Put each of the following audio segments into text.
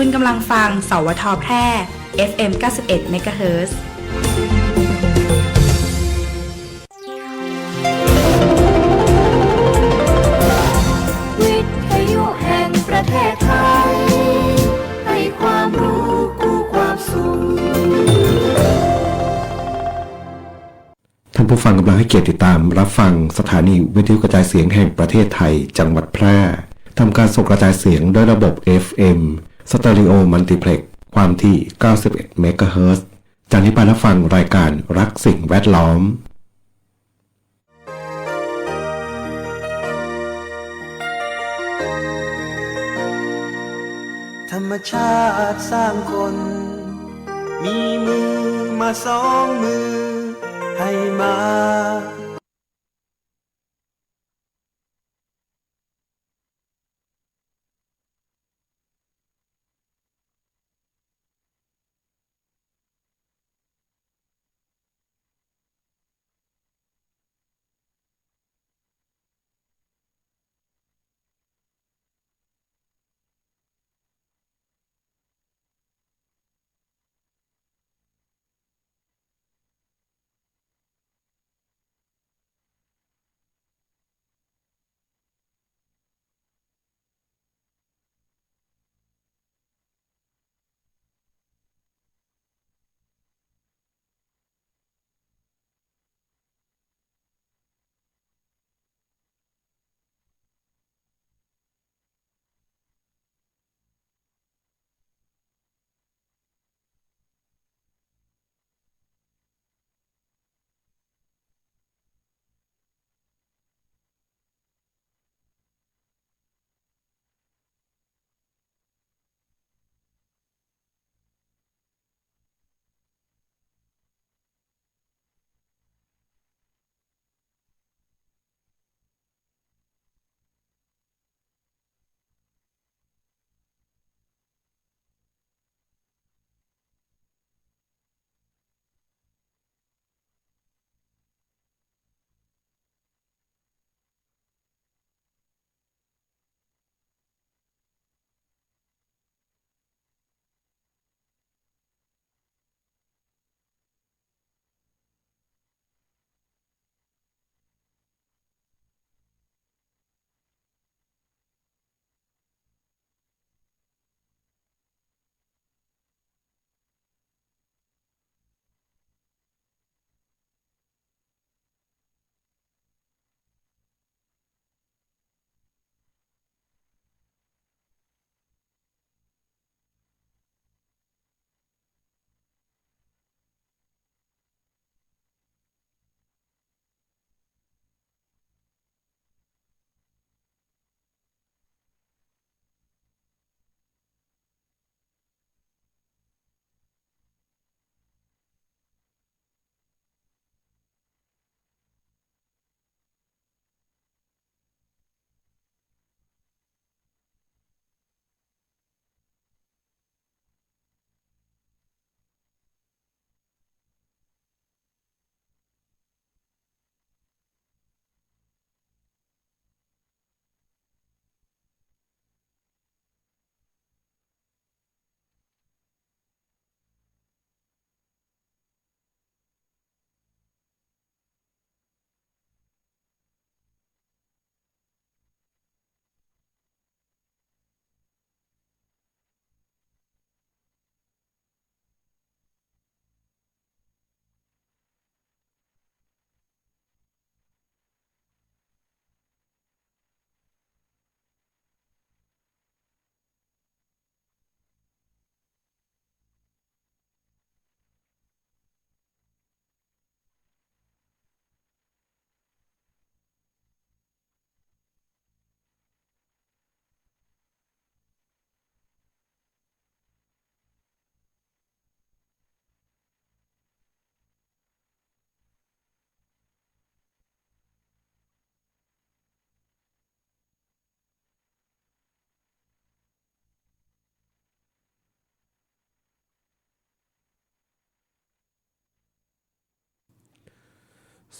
คุณกำลังฟังสวทแพร่ FM 91 MHz วิทยุแห่งประเทศไทยให้ความรู้กู้ความสุขท่านผู้ฟังกำลังให้เกียรติติดตามรับฟังสถานีวิทยุกระจายเสียงแห่งประเทศไทยจังหวัดแพร่ทำการส่งกระจายเสียงด้วยระบบ FM สเตอริโอมัลติเพล็กซ์ความถี่ 91 เมกะเฮิรตซ์จากนี้ไปรับฟังรายการรักสิ่งแวดล้อมธรรมชาติสร้างคนมีมือมาสองมือให้มา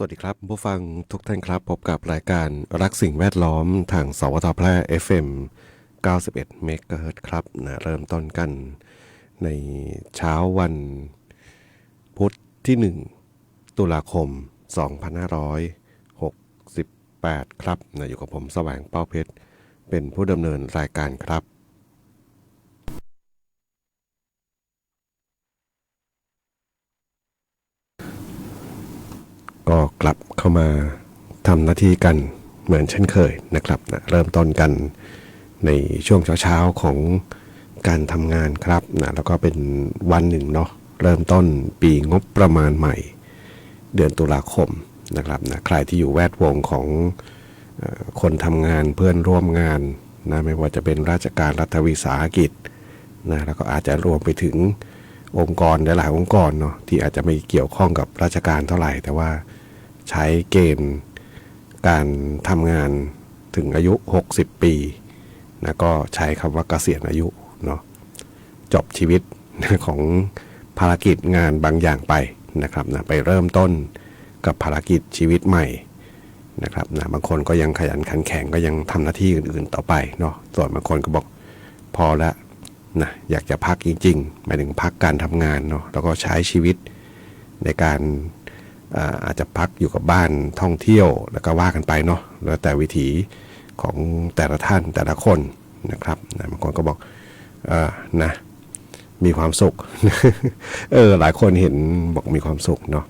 สวัสดีครับผู้ฟังทุกท่านครับพบกับรายการรักสิ่งแวดล้อมทางสวทแพร่ FM 91 เมกะเฮิรตซ์ครับเริ่มต้นกันในเช้าวันพุธที่ 1 ตุลาคม 2568 ครับอยู่กับผมแสวงเป้าเพชรเป็นผู้ดำเนินรายการครับก็กลับเข้ามาทำหน้าที่กันเหมือนเช่นเคยนะครับเริ่มต้นกันในช่วงเช้าๆของการทำงานครับแล้วก็เป็นวันหนึ่งเนาะเริ่มต้นปีงบประมาณใหม่เดือนตุลาคมนะครับใครที่อยู่แวดวงของคนทำงานเพื่อนร่วมงานไม่ว่าจะเป็นราชการรัฐวิสาหกิจแล้วก็อาจจะรวมไปถึงองค์กรหลายๆองค์กรเนาะที่อาจจะไม่เกี่ยวข้องกับราชการเท่าไหร่แต่ว่าใช้เกณฑ์การทำงานถึงอายุ60 ปีก็ใช้คำว่าเกษียณอายุเนาะจบชีวิตของภารกิจงานบางอย่างไปนะครับไปเริ่มต้นกับภารกิจชีวิตใหม่นะครับบางคนก็ยังขยันขันแข็งก็ยังทำหน้าที่อื่นๆต่อไปเนาะส่วนบางคนก็บอกพอแล้วอยากจะพักจริงๆหมายถึงพักการทำงานเนาะแล้วก็ใช้ชีวิตในการอาจจะพักอยู่กับบ้านท่องเที่ยวแล้วก็ว่ากันไปเนาะแล้วแต่วิถีของแต่ละท่านแต่ละคนนะครับบางคนก็บอกมีความสุข หลายคนเห็นบอกมีความสุขเนาะ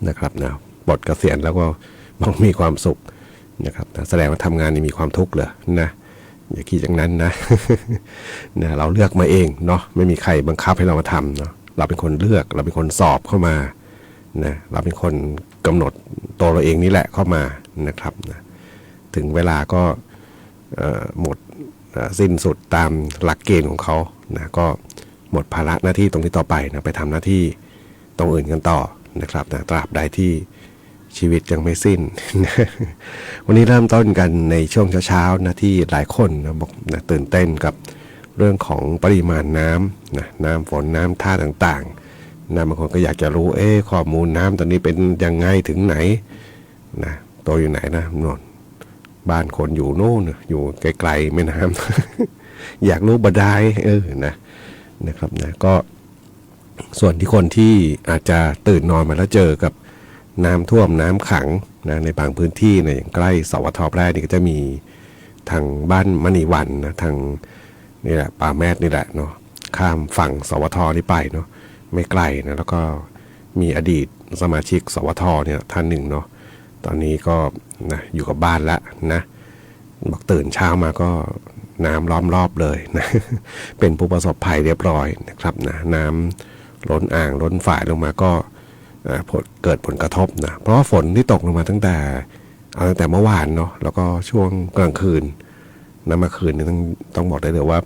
นะครับปลดเกษียณแล้วก็บอกมีความสุขนะครับแสดงว่าทำงานนี่มีความทุกข์เหรออย่าคิดอย่างนั้นนะ เราเลือกมาเองเนาะไม่มีใครบังคับให้เรามาทำเนาะเราเป็นคนเลือกเราเป็นคนสอบเข้ามาเราเป็นคนกำหนดตัวเราเองนี่แหละเข้ามานะครับถึงเวลาก็หมดสิ้นสุดตามหลักเกณฑ์ของเขาก็หมดภาระหน้าที่ตรงนี้ต่อไปไปทำหน้าที่ตรงอื่นกันต่อนะครับตราบใดที่ชีวิตยังไม่สิ้น วันนี้เริ่มต้นกันในช่วงเช้าๆที่หลายคนบอกตื่นเต้นกับเรื่องของปริมาณน้ำน้ำฝนน้ำท่าต่างๆบางคนก็อยากจะรู้ข้อมูลน้ำตอนนี้เป็นยังไงถึงไหนตัวอยู่ไหนนะโน่นบ้านคนอยู่โน่นอยู่ไกลๆแม่น้ำ อยากรู้บาดาลนะครับก็ส่วนที่คนที่อาจจะตื่นนอนมาแล้วเจอกับน้ำท่วมน้ำขังในบางพื้นที่อย่างใกล้สวทแพร่นี่ก็จะมีทางบ้านมณีวันทางนี่แหละป่าแมดนี่แหละเนาะข้ามฝั่งสวทนี่ไปเนาะไม่ไกลแล้วก็มีอดีตสมาชิกสวทเนี่ยท่านหนึ่งเนาะตอนนี้ก็อยู่กับบ้านแล้วบอกตื่นเช้ามาก็น้ำล้อมรอบเลยเป็นผู้ประสบภัยเรียบร้อยนะครับน้ำล้นอ่างล้นฝายลงมาก็เกิดผลกระทบเพราะว่าฝนที่ตกลงมาตั้งแต่เมื่อวานเนาะแล้วก็ช่วงกลางคืนเมื่อคืนนี้ต้องบอกได้เลยว่า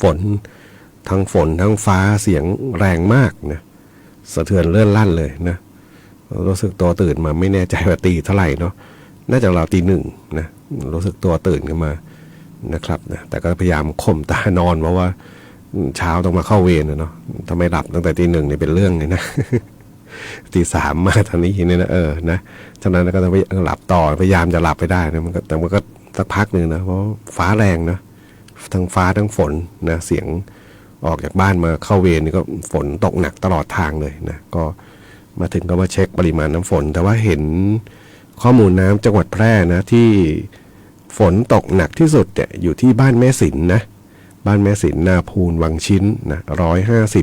ฝนทั้งฟ้าเสียงแรงมากสะเทือนเลื่อนลั่นเลยรู้สึกตัวตื่นมาไม่แน่ใจว่าตีเท่าไหร่เนาะน่าจะเราตี 1รู้สึกตัวตื่นขึ้นมานะครับแต่ก็พยายามข่มตานอนเพราะว่าเช้าต้องมาเข้าเวรเนาะถ้าไม่หลับตั้งแต่ตี 1เนี่ยเป็นเรื่องเลยนะตี 3มาทันนี้เนี่ยนะฉะนั้นก็ต้องหลับต่อพยายามจะหลับไปได้นะแต่มันก็สักพักนึงนะเพราะฟ้าแรงนะทั้งฟ้าทั้งฝนเสียงออกจากบ้านมาเข้าเวรนี่ก็ฝนตกหนักตลอดทางเลยก็มาถึงก็มาเช็คปริมาณน้ำฝนแต่ว่าเห็นข้อมูลน้ำจังหวัดแพร่ที่ฝนตกหนักที่สุดอยู่ที่บ้านแม่สินบ้านแม่สินนาพูนวังชิ้น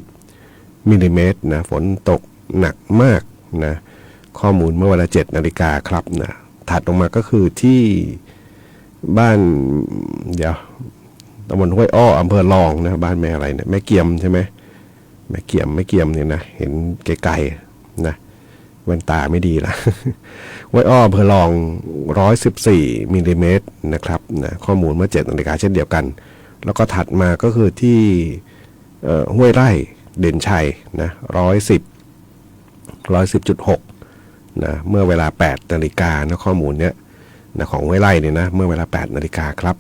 150 มิลลิเมตรฝนตกหนักมากข้อมูลเมื่อเวลา 7 นาฬิกาครับถัดลงมาก็คือที่บ้านตำบลห้วยอ้ออำเภอรองบ้านแม่อะไรแม่เกียมใช่ไหมแม่เกียมเนี่ยเห็นไกลๆแว่นตาไม่ดีละ ห้วยอ้ออำเภอรอง114 มิลลิเมตรนะครับข้อมูลเมื่อ 7 นาฬิกาเช่นเดียวกันแล้วก็ถัดมาก็คือที่ห้วยไร่เด่นชัย110.6เมื่อเวลา 8 นาฬิกาข้อมูลเนี้ยของห้วยไร่เนี่ยเมื่อเวลา 8 นาฬิกาครับ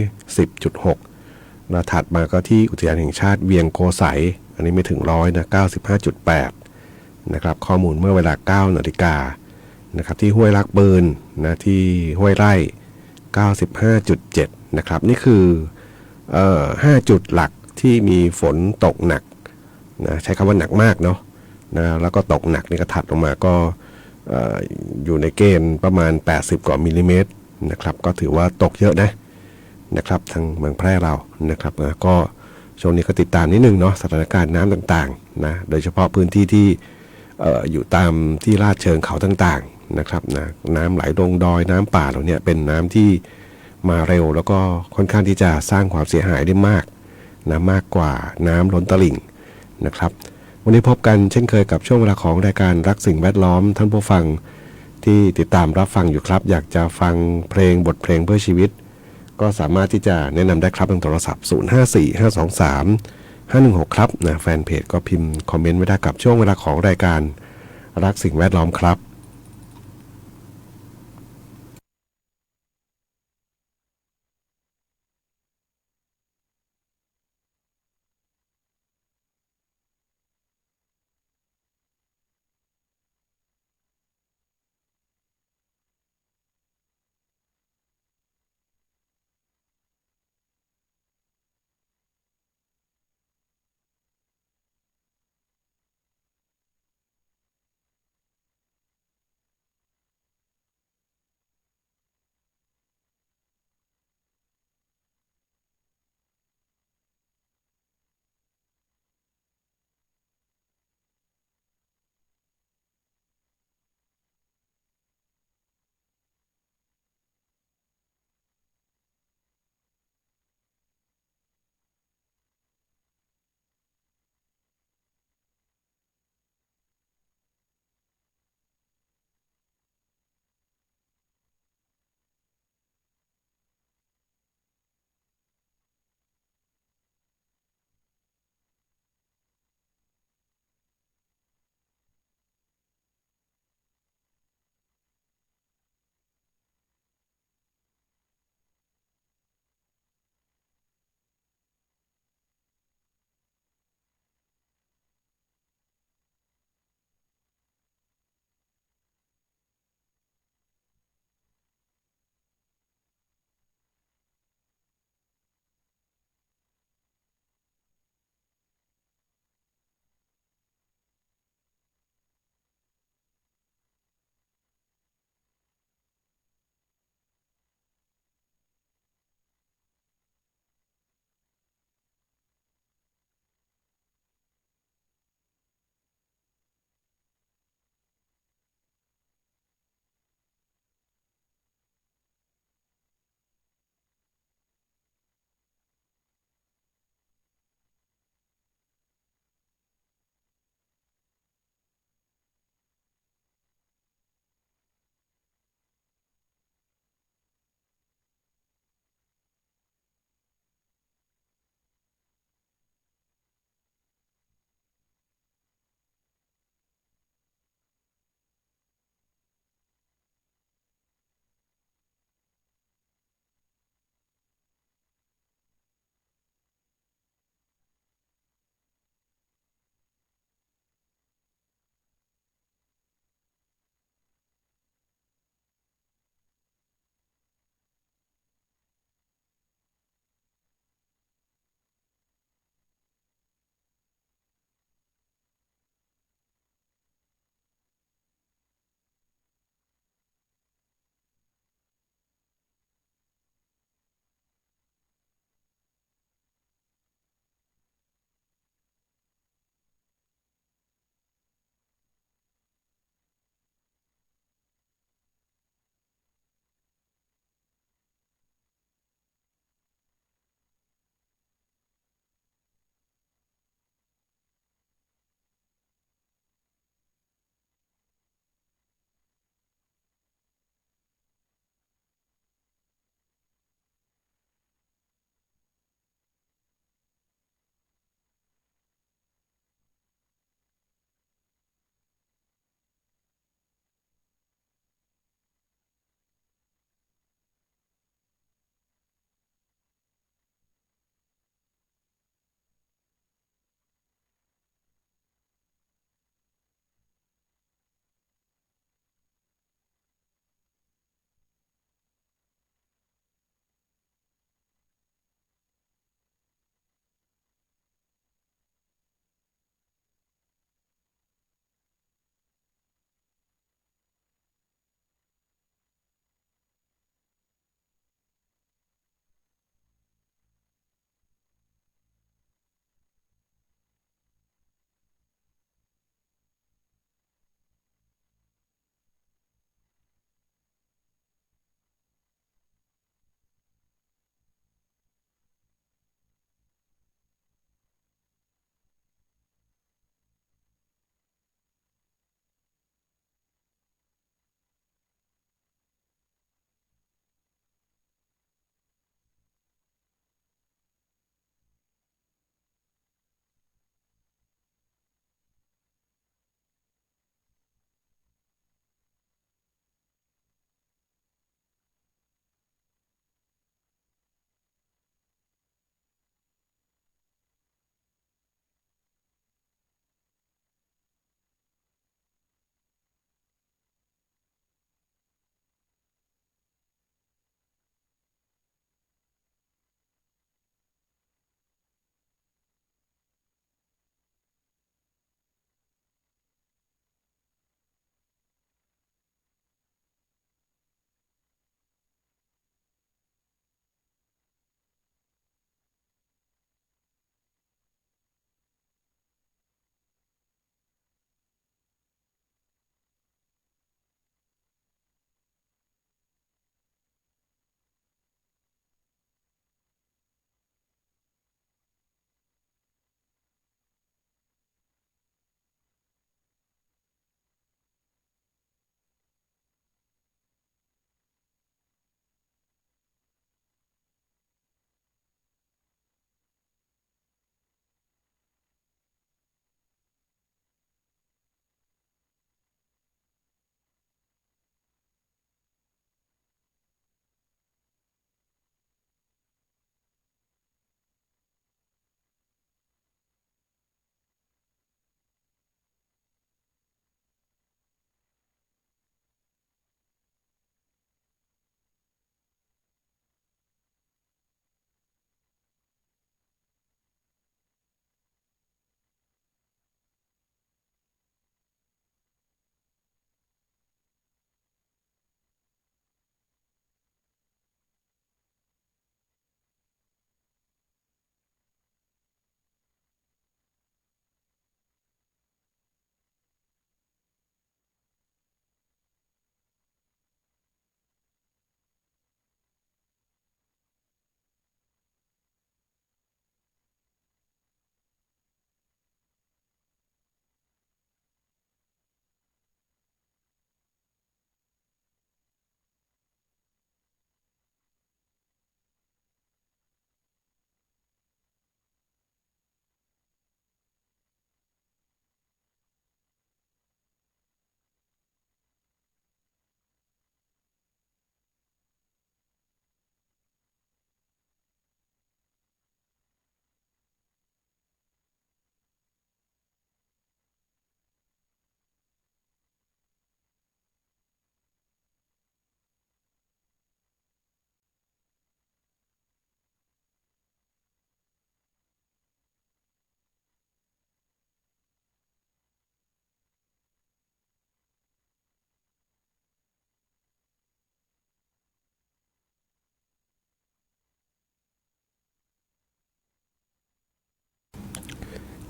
110.6แล้วถัดมาก็ที่อุทยานแห่งชาติเวียงโกไสอันนี้ไม่ถึง95.8นะครับข้อมูลเมื่อเวลา 9 นาฬิกานะครับที่ห้วยลักปืนที่ห้วยไร่ 95.7 นะครับนี่คือ5 จุดหลักที่มีฝนตกหนักนะใช้คำว่าหนักมากเนาะนะแล้วก็ตกหนักนี่ก็ถัดลงมาก็อยู่ในเกณฑ์ประมาณ80 กว่ามิลลิเมตรนะครับก็ถือว่าตกเยอะนะครับทางเมืองแพร่เรานะครับก็ช่วงนี้ก็ติดตามนิดนึงเนาะสถานการณ์น้ำต่างๆนะโดยเฉพาะพื้นที่ที่อยู่ตามที่ลาดเชิงเขาต่างๆนะครับนะน้ำไหลลงดอยน้ำป่าเหล่านี้เป็นน้ำที่มาเร็วแล้วก็ค่อนข้างที่จะสร้างความเสียหายได้มากนะมากกว่าน้ำล้นตลิ่งนะครับวันนี้พบกันเช่นเคยกับช่วงเวลาของรายการรักสิ่งแวดล้อมท่านผู้ฟังที่ติดตามรับฟังอยู่ครับอยากจะฟังเพลงบทเพลงเพื่อชีวิตก็สามารถที่จะแนะนำได้ครับทางโทรศัพท์0545235116ครับนะแฟนเพจก็พิมพ์คอมเมนต์ไว้ได้กับช่วงเวลาของรายการรักสิ่งแวดล้อมครับ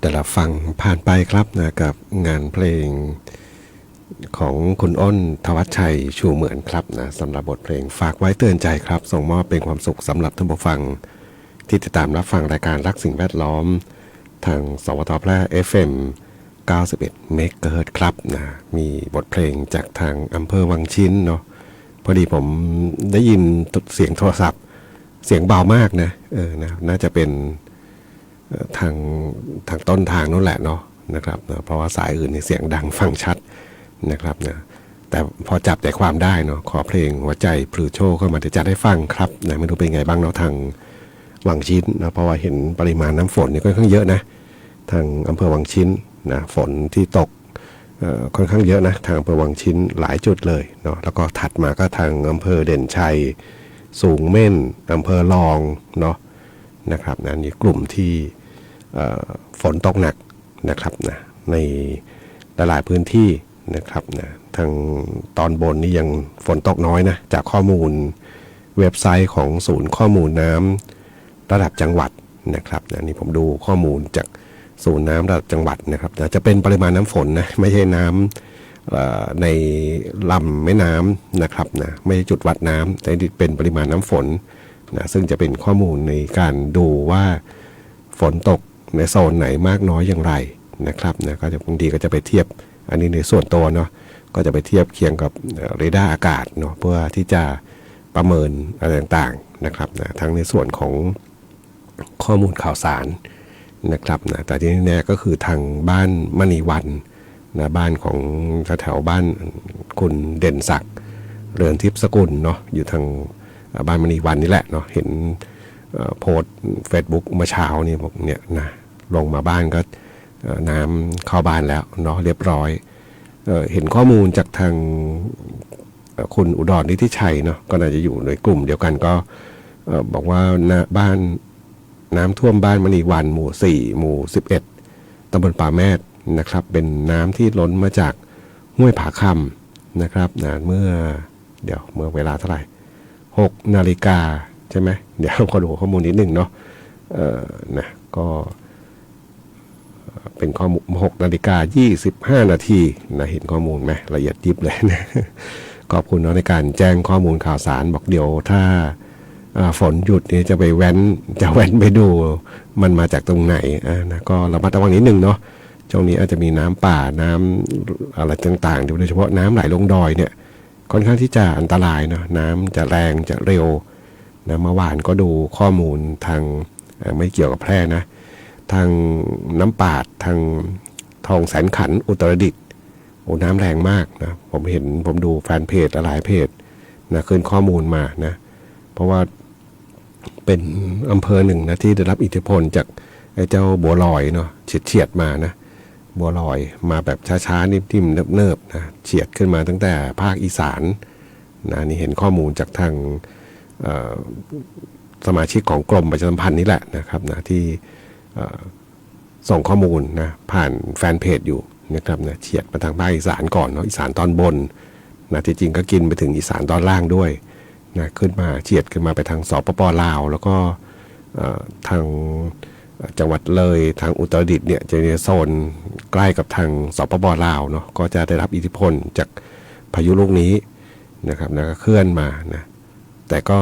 แต่ละฟังผ่านไปครับนะกับงานเพลงของคุณอ้นทวัชชัยชูเหมือนครับนะสำหรับบทเพลงฝากไว้เตือนใจครับส่งมอบเป็นความสุขสำหรับท่านผู้ฟังที่ติดตามรับฟังรายการรักสิ่งแวดล้อมทางสวทแพร่ FM 91 เมกะเฮิรตซ์ครับนะมีบทเพลงจากทางอำเภอวังชิ้นเนาะพอดีผมได้ยินเสียงโทรศัพท์เสียงเบามากนะนะน่าจะเป็นทางต้นทางนั่นแหละเนาะนะครับนะเพราะว่าสายอื่นเสียงดังฟังชัดนะครับนะแต่พอจับใจความได้เนาะขอเพลงหัวใจพลูโชเข้ามาจะได้ฟังครับนะไม่รู้เป็นไงบ้างเนาะทางวังชิ้นนะเพราะว่าเห็นปริมาณน้ำฝนนี่ค่อนข้างเยอะนะทางอำเภอวังชิ้นนะฝนที่ตกค่อนข้างเยอะนะทางอำเภอวังชิ้นหลายจุดเลยเนาะแล้วก็ถัดมาก็ทางอำเภอเด่นชัยสูงเม่นอำเภอรองเนาะนะครับนะนี่กลุ่มที่ฝนตกหนักนะครับนะในหลายพื้นที่นะครับนะทางตอนบนนี่ยังฝนตกน้อยนะจากข้อมูลเว็บไซต์ของศูนย์ข้อมูลน้ำระดับจังหวัดนะครับนะนี่ผมดูข้อมูลจากศูนย์น้ำระดับจังหวัดนะครับนะจะเป็นปริมาณน้ำฝนนะไม่ใช่น้ำในลำแม่น้ำนะครับนะไม่ใช่จุดวัดน้ำแต่เป็นปริมาณน้ำฝนนะซึ่งจะเป็นข้อมูลในการดูว่าฝนตกในโซนไหนมากน้อยอย่างไรนะครับนะก็จะบางทีก็จะไปเทียบอันนี้ในส่วนตัวเนาะก็จะไปเทียบเคียงกับเรดาร์อากาศเนาะเพื่อที่จะประเมินอะไรต่างๆนะครับนะทั้งในส่วนของข้อมูลข่าวสารนะครับนะแต่ที่แน่ก็คือทางบ้านมณีวันนะบ้านของแถวบ้านคุณเด่นศักดิ์เรือนทิพย์สกุลเนาะอยู่ทางบ้านมณีวันนี่แหละเนาะเห็นโพสต์ Facebook เมื่อเช้านี่บอกเนี่ยนะลงมาบ้านก็น้ำเข้าบ้านแล้วเนาะเรียบร้อยเห็นข้อมูลจากทางคุณอุดรนิติชัยเนาะก็น่าจะอยู่ในกลุ่มเดียวกันก็บอกว่าบ้านน้ำท่วมบ้านมณีวันหมู่4หมู่11ตำบลป่าแมดนะครับเป็นน้ำที่ล้นมาจากห้วยผาคำนะครับนะเมื่อเวลาเท่าไหร่6 นาฬิกาใช่ไหมเดี๋ยวขอดูข้อมูลนิดหนึ่งเนาะนะก็เป็นข้อมูล6 นาฬิกา 25 นาทีนะเห็นข้อมูลไหมละเอียดยิบเลยนะขอบคุณเนาะในการแจ้งข้อมูลข่าวสารบอกเดี๋ยวถ้าฝนหยุดนี่จะแว้นไปดูมันมาจากตรงไหนนะก็ระมัดระวังนิดนึงเนาะช่วงนี้อาจจะมีน้ำป่าน้ำอะไรต่างๆโดยเฉพาะน้ำไหลลงดอยเนี่ยค่อนข้างที่จะอันตรายเนาะน้ำจะแรงจะเร็วนะเมื่อวานก็ดูข้อมูลทางไม่เกี่ยวกับแพร่นะทางน้ำปาดทางทองแสนขันอุตรดิตถ์โอ้น้ำแรงมากนะผมดูแฟนเพจหลายเพจนะขึ้นข้อมูลมานะเพราะว่าเป็นอำเภอหนึ่งนะที่ได้รับอิทธิพลจากไอ้เจ้าบัวลอยเนาะเฉียดมานะบัวลอยมาแบบช้าๆนิ่มๆเนิบๆนะเฉียดขึ้นมาตั้งแต่ภาคอีสานนะนี่เห็นข้อมูลจากทางสมาชิกของกรมประชาสัมพันธ์นี่แหละนะครับนะที่ส่งข้อมูลนะผ่านแฟนเพจอยู่นะครับนะเฉียดมาทางภาคอีสานก่อนเนาะอีสานตอนบนนะที่จริงก็กินไปถึงอีสานตอนล่างด้วยนะขึ้นมาเฉียดขึ้นมาไปทางสปป.ลาวแล้วก็ทางจังหวัดเลยทางอุตรดิตถ์เนี่ยจะในโซนใกล้กับทางสปป.ลาวเนาะก็จะได้รับอิทธิพลจากพายุลูกนี้นะครับนะก็เคลื่อนมานะแต่ก็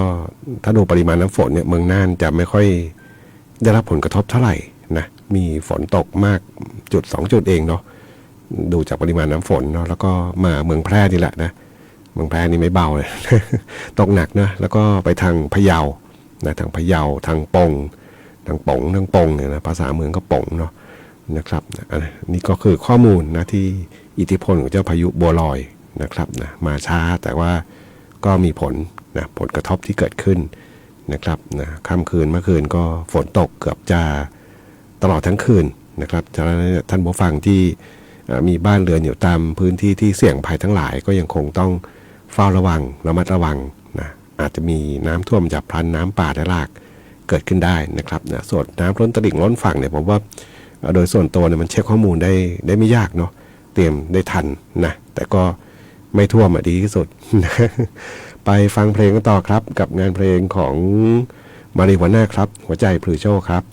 ถ้าดูปริมาณน้ำฝนเนี่ยเมืองน่านจะไม่ค่อยได้รับผลกระทบเท่าไหร่นะมีฝนตกมากจุด2จุดเองเนาะดูจากปริมาณน้ำฝนเนาะแล้วก็มาเมืองแพร่นี่แหละนะเมืองแพร่นี่ไม่เบาเลย ตกหนักนะแล้วก็ไปทางพะเยานะทางพะเยาทางปงเนี่ยนะภาษาเมืองก็ปงเนาะนะครับนี่ก็คือข้อมูลนะที่อิทธิพลของเจ้าพายุบัวลอยนะครับนะมาช้าแต่ว่าก็มีผลกระทบที่เกิดขึ้นนะครับนะค่ำคืนเมื่อคืนก็ฝนตกเกือบจะตลอดทั้งคืนนะครับฉะนั้นท่านผู้ฟังที่มีบ้านเรือนอยู่ตามพื้นที่ที่เสี่ยงภัยทั้งหลายก็ยังคงต้องเฝ้าระวังระมัดระวังนะอาจจะมีน้ำท่วมฉับพลันน้ำป่าไหลหลากเกิดขึ้นได้นะครับนะส่วนน้ำล้นตลิ่งล้นฝั่งเนี่ยผมว่าโดยส่วนตัวเนี่ยมันเช็คข้อมูลได้ไม่ยากเนาะเตรียมได้ทันนะแต่ก็ไม่ท่วมดีที่สุด ไปฟังเพลงกันต่อครับกับงานเพลงของมาริวาน่าครับหัวใจพลูโชครับ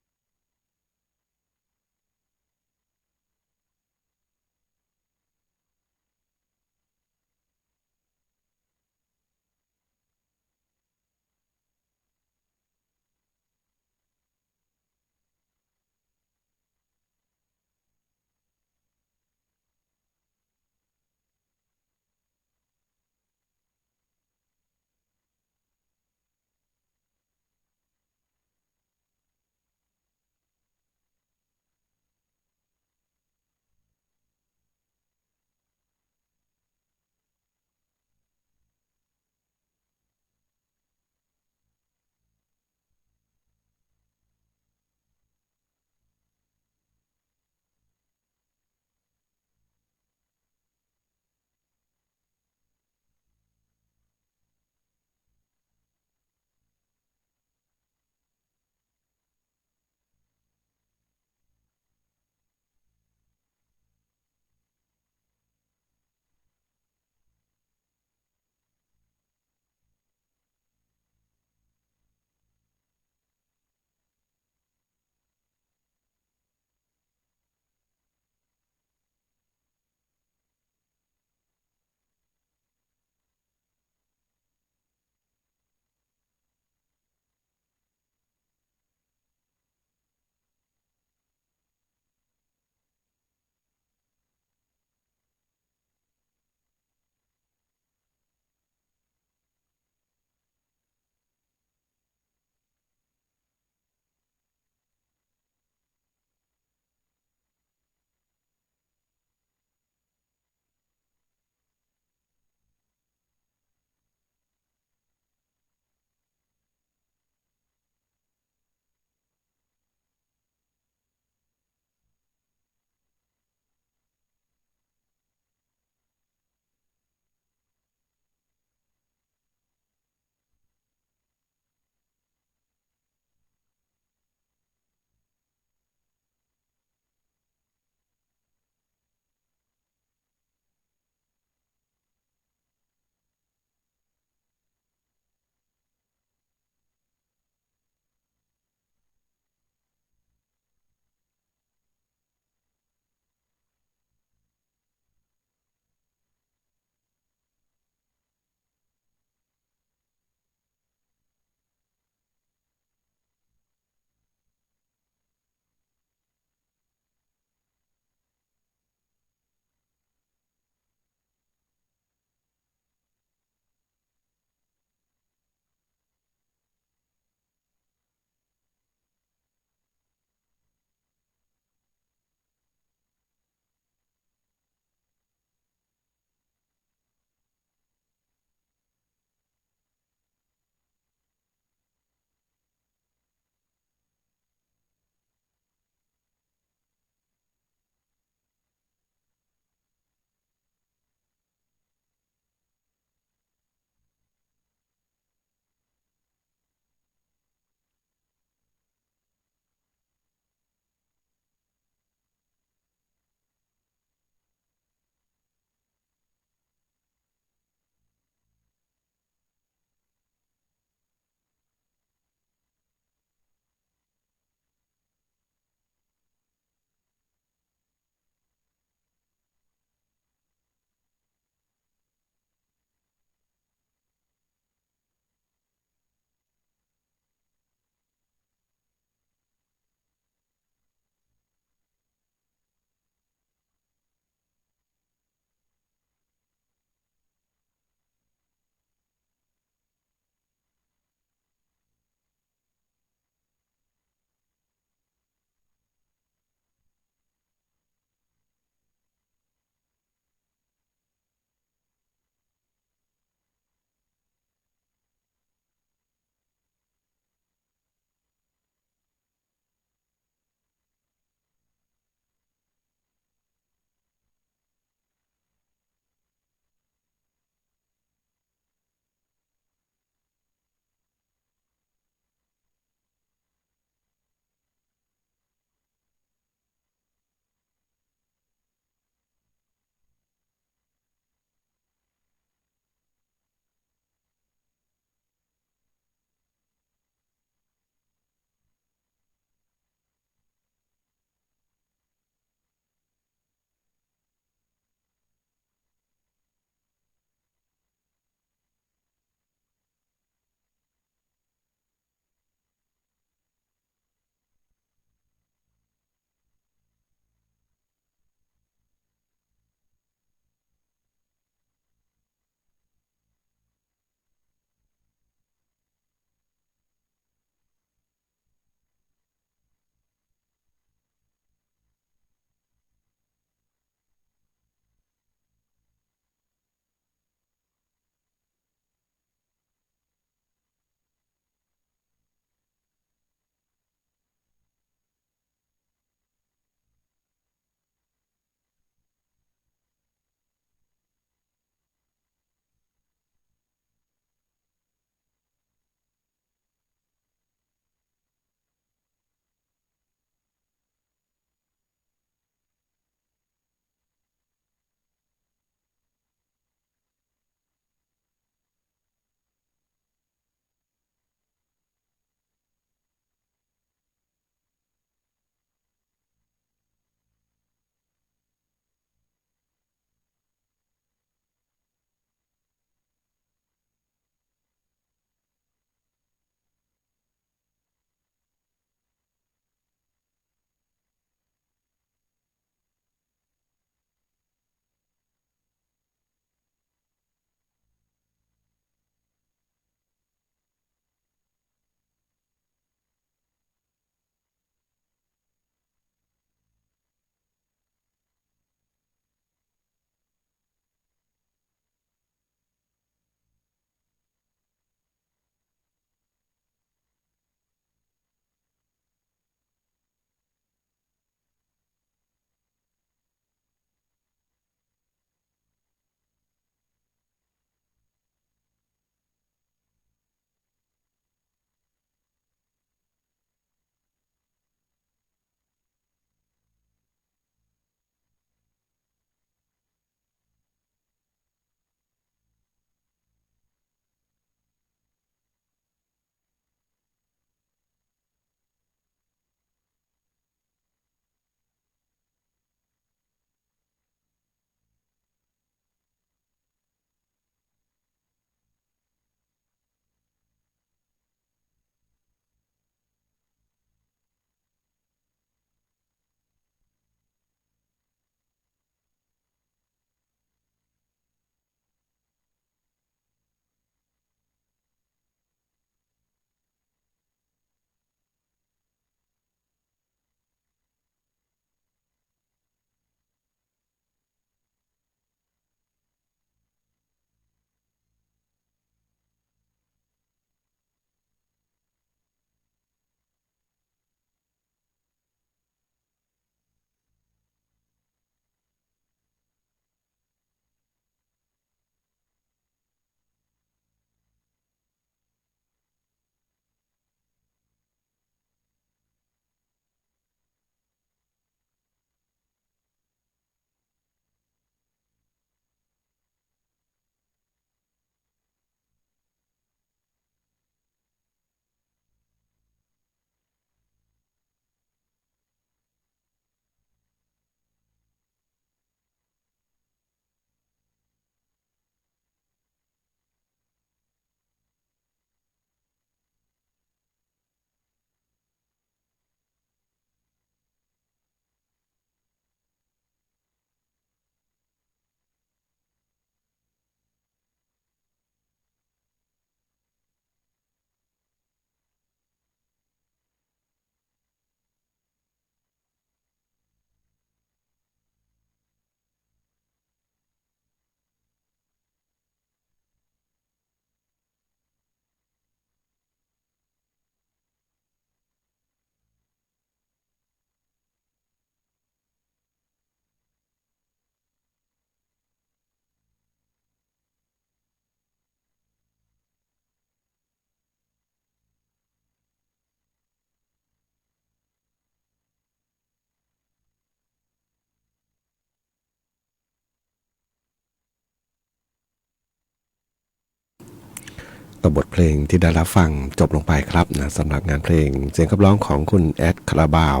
กับบทเพลงที่ได้รับฟังจบลงไปครับนะสำหรับงานเพลงเสียงขับร้องของคุณแอดคาราบาว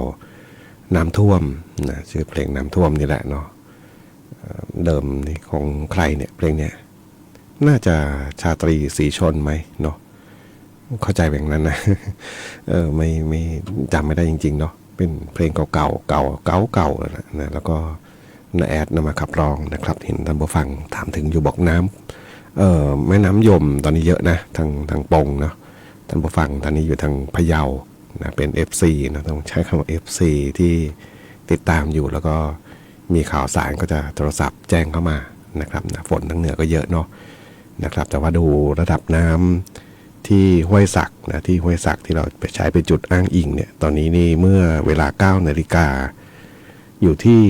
น้ำท่วมนะชื่อเพลงน้ำท่วมนี่แหละเนาะเดิมนี่ของใครเนี่ยเพลงเนี่ยน่าจะชาตรีศรีชนไหมเนาะเข้าใจแบบนั้นนะไม่จำไม่ได้จริงๆเนาะเป็นเพลงเก่าๆเก่านะแล้วก็นาแอดนำมาขับร้องนะครับเห็นท่านผู้ฟังถามถึงอยู่บอกน้ำแม่น้ำยมตอนนี้เยอะนะทางปงเนาะท่านผู้ฟังตอนนี้อยู่ทางพะเยานะเป็น FC นะต้องใช้คำว่า FC ที่ติดตามอยู่แล้วก็มีข่าวสารก็จะโทรศัพท์แจ้งเข้ามานะครับนะฝนทางเหนือก็เยอะเนาะนะครับแต่ว่าดูระดับน้ำที่ห้วยศักนะที่ห้วยศักที่เราไปใช้เป็นจุดอ้างอิงเนี่ยตอนนี้นี่เมื่อเวลา 9 นาฬิกาอยู่ที่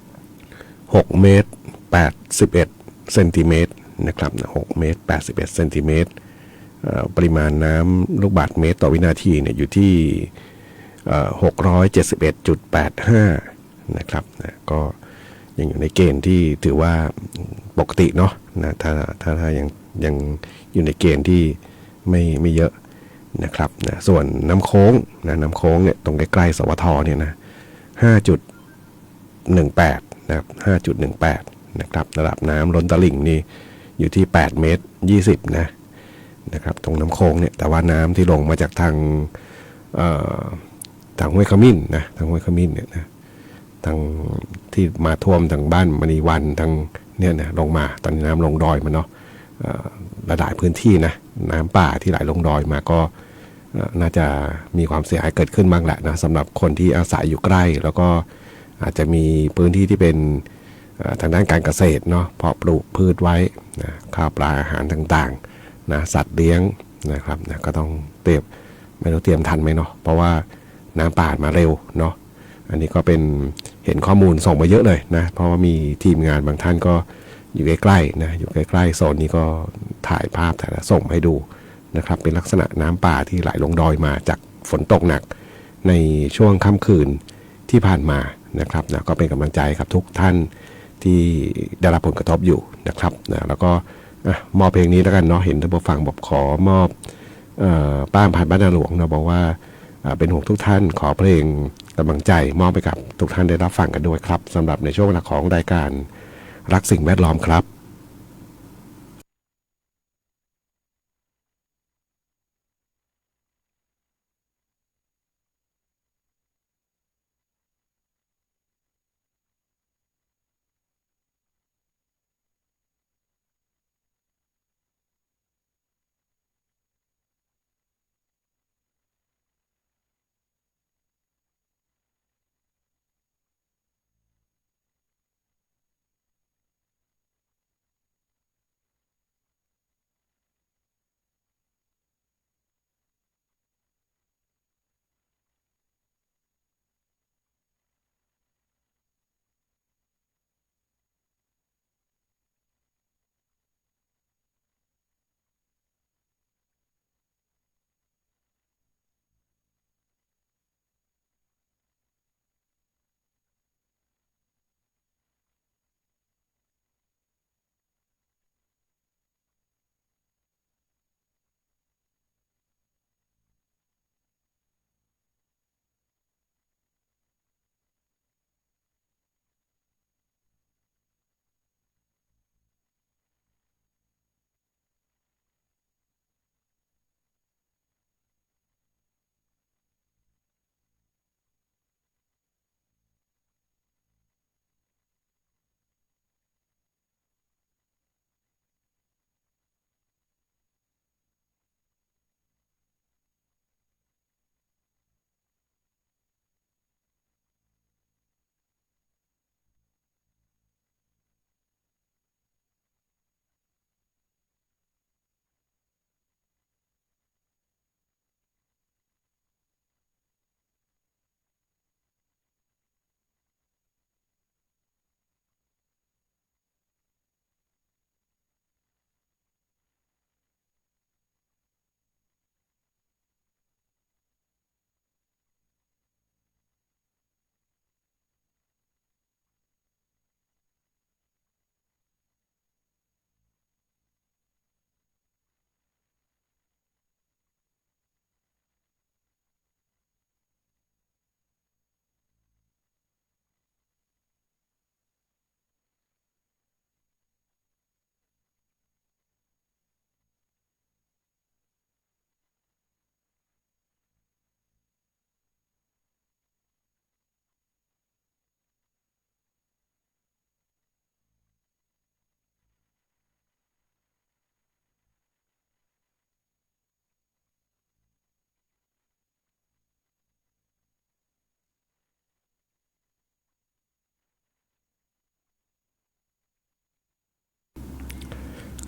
6 เมตร 81 เซนติเมตรนะครับ6 เมตร 81 เซนติเมตรปริมาณน้ำลูกบาศก์เมตรต่อวินาทีเนี่ยอยู่ที่671.85 นะครับนะก็ยังอยู่ในเกณฑ์ที่ถือว่าปกติเนาะนะถ้ายังอยู่ในเกณฑ์ที่ไม่เยอะนะครับนะส่วนน้ำโค้งเนี่ยตรงใกล้ๆสวทเนี่ยนะ 5.18 นะครับ 5.18 นะครับระดับน้ำล้นตลิ่งนี่อยู่ที่8 เมตร 20นะครับตรงน้ำโค้งเนี่ยแต่ว่าน้ำที่ลงมาจากทางห้วยขมิ้นนะทางห้วยขมิ้นเนี่ยนะทางที่มาท่วมทางบ้านมณีวันทางเนี่ยนะลงมาตอนนี้น้ำลงดอยมาเนาะระดับพื้นที่นะน้ำป่าที่ไหลลงดอยมาก็น่าจะมีความเสียหายเกิดขึ้นบ้างแหละนะสำหรับคนที่อาศัยอยู่ใกล้แล้วก็อาจจะมีพื้นที่ที่เป็นทางด้านการเกษตรเนาะเพาะปลูกพืชไว้นะข้าวปลาอาหารต่างๆนะสัตว์เลี้ยงนะครับนะก็ต้องไม่รู้เตรียมทันไหมเนาะเพราะว่าน้ำป่ามาเร็วเนาะอันนี้ก็เป็นเห็นข้อมูลส่งมาเยอะเลยนะเพราะว่ามีทีมงานบางท่านก็อยู่ใกล้ๆนะอยู่ใกล้ๆโซนนี้ก็ถ่ายภาพถ่ายส่งให้ดูนะครับเป็นลักษณะน้ำป่าที่ไหลลงดอยมาจากฝนตกหนักในช่วงค่ำคืนที่ผ่านมานะครับนะก็เป็นกำลังใจครับทุกท่านที่ได้รับผลกระทบอยู่นะครับนะแล้วก็มอบเพลงนี้แล้วกันเนาะเห็นท่านผู้ฟังบอกขอมอบป้าผ่านบ้านนาหลวงเราบอกว่าเป็นห่วงทุกท่านขอเพลงกำลังใจมอบไปกับทุกท่านได้รับฟังกันด้วยครับสำหรับในช่วงเวลาของรายการรักสิ่งแวดล้อมครับ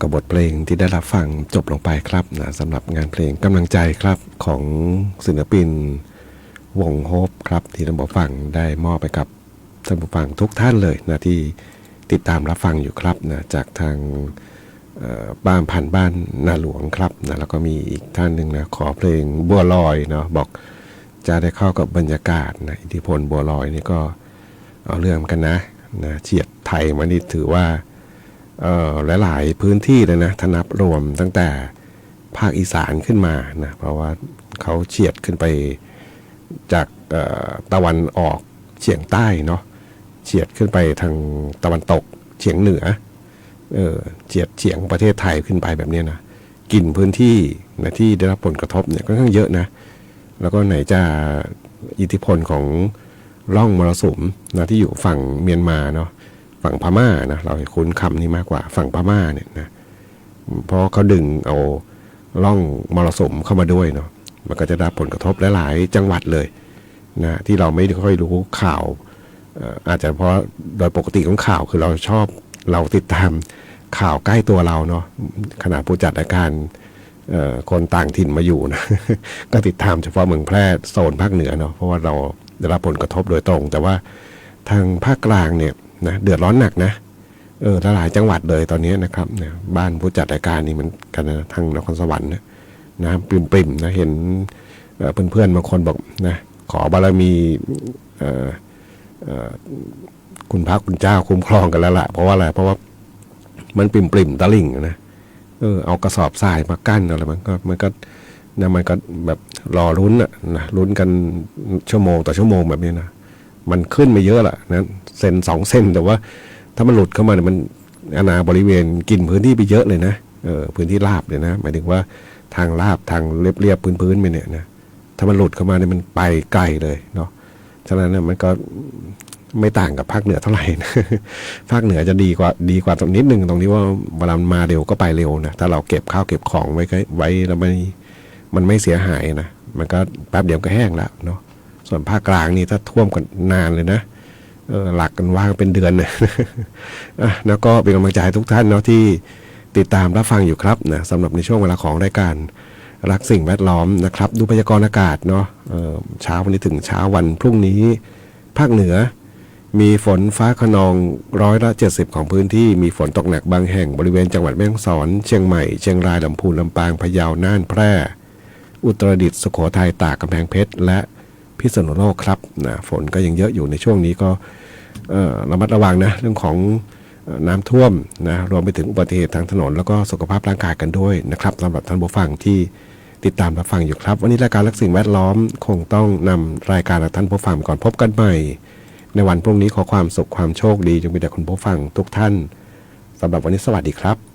กับบทเพลงที่ได้รับฟังจบลงไปครับนะสำหรับงานเพลงกำลังใจครับของศิลปินวงโฮปครับที่ท่านผู้ฟังได้มอบไปกับท่านผู้ฟังทุกท่านเลยนะที่ติดตามรับฟังอยู่ครับนะจากทางบ้านพันบ้านนาหลวงครับนะแล้วก็มีอีกท่านหนึ่งนะขอเพลงบัวลอยเนาะบอกจะได้เข้ากับบรรยากาศนะอิทธิพลบัวลอยนี่ก็เอาเรื่องกันนะเฉียดไทยมานี่ถือว่าหลายๆพื้นที่เลยนะถ้านับรวมตั้งแต่ภาคอีสานขึ้นมานะเพราะว่าเขาเฉียดขึ้นไปจากตะวันออกเฉียงใต้เนาะเฉียดขึ้นไปทางตะวันตกเฉียงเหนือเฉียงประเทศไทยขึ้นไปแบบนี้นะกินพื้นที่นะที่ได้รับผลกระทบเนี่ยค่อนข้างเยอะนะแล้วก็ไหนจะอิทธิพลของร่องมรสุมนะที่อยู่ฝั่งเมียนมาเนาะฝั่งพม่านะเราคุ้นคำนี้มากกว่าฝั่งพม่าเนี่ยนะเพราะเขาดึงเอาร่องมรสุมเข้ามาด้วยเนาะมันก็จะได้ผลกระทบหลายๆจังหวัดเลยนะที่เราไม่ค่อยรู้ข่าวอาจจะเพราะโดยปกติของข่าวคือเราติดตามข่าวใกล้ตัวเราเนาะขนาดผู้จัดรายการคนต่างถิ่นมาอยู่นะ ก็ติดตามเฉพาะเมืองแพร่โซนภาคเหนือเนาะเพราะว่าเราได้รับผลกระทบโดยตรงแต่ว่าทางภาคกลางเนี่ยนะเดือดร้อนหนักนะหลายจังหวัดเลยตอนนี้นะครับเนี่ยบ้านผู้จัดรายการนี่มันกันนะทางนครสวรรค์นะปริ่มๆนะเห็นเพื่อนๆบางคนบอกนะขอบารมีคุณพระคุณเจ้าคุ้มครองกันแล้วล่ะเพราะว่าอะไรเพราะว่ามันปริ่มตะลิ่งนะเอากระสอบทรายมากั้นอะไรมันก็แบบรอลุ้นนะลุ้นกันชั่วโมงต่อชั่วโมงแบบนี้นะมันขึ้นไปเยอะละนะเซน2 เซนแต่ว่าถ้ามันหลุดเข้ามาเนี่ยมันอาณาบริเวณกินพื้นที่ไปเยอะเลยนะพื้นที่ราบเลยนะหมายถึงว่าทางราบทางเรียบพื้นไปเนี่ยนะถ้ามันหลุดเข้ามาเนี่ยมันไปไกลเลยเนาะฉะนั้นเนี่ยมันก็ไม่ต่างกับภาคเหนือเท่าไหร่นะ ภาคเหนือจะดีกว่าตรงนิดนึงตรงที่ว่าเวลามาเร็วก็ไปเร็วนะถ้าเราเก็บข้าวเก็บของไว้แล้วมันไม่เสียหายนะมันก็แป๊บเดียวก็แห้งแล้วเนาะส่วนภาคกลางนี่ถ้าท่วมกันนานเลยนะหลักกันว่างเป็นเดือนนะแล้วก็เป็นกำลังใจทุกท่านเนาะที่ติดตามรับฟังอยู่ครับนะสำหรับในช่วงเวลาของรายการรักสิ่งแวดล้อมนะครับดูพยากรณ์อากาศเนาะเช้าวันนี้ถึงเช้าวันพรุ่งนี้ภาคเหนือมีฝนฟ้าคะนอง70%ของพื้นที่มีฝนตกหนักบางแห่งบริเวณจังหวัดแม่ฮ่องสอนเชียงใหม่เชียงรายลำพูนลำปางพะเยาน่านแพร่อุตรดิตถ์สุโขทัยตากกำแพงเพชรและพิษณุโลกครับนะฝนก็ยังเยอะอยู่ในช่วงนี้ก็ระมัดระวังนะเรื่องของน้ำท่วมนะรวมไปถึงอุบัติเหตุทางถนนแล้วก็สุขภาพร่างกายกันด้วยนะครับสำหรับท่านผู้ฟังที่ติดตามรับฟังอยู่ครับวันนี้รายการรักสิ่งแวดล้อมคงต้องนำรายการท่านผู้ฟังก่อนพบกันใหม่ในวันพรุ่งนี้ขอความสุขความโชคดีจงมีแต่คุณผู้ฟังทุกท่านสำหรับวันนี้สวัสดีครับ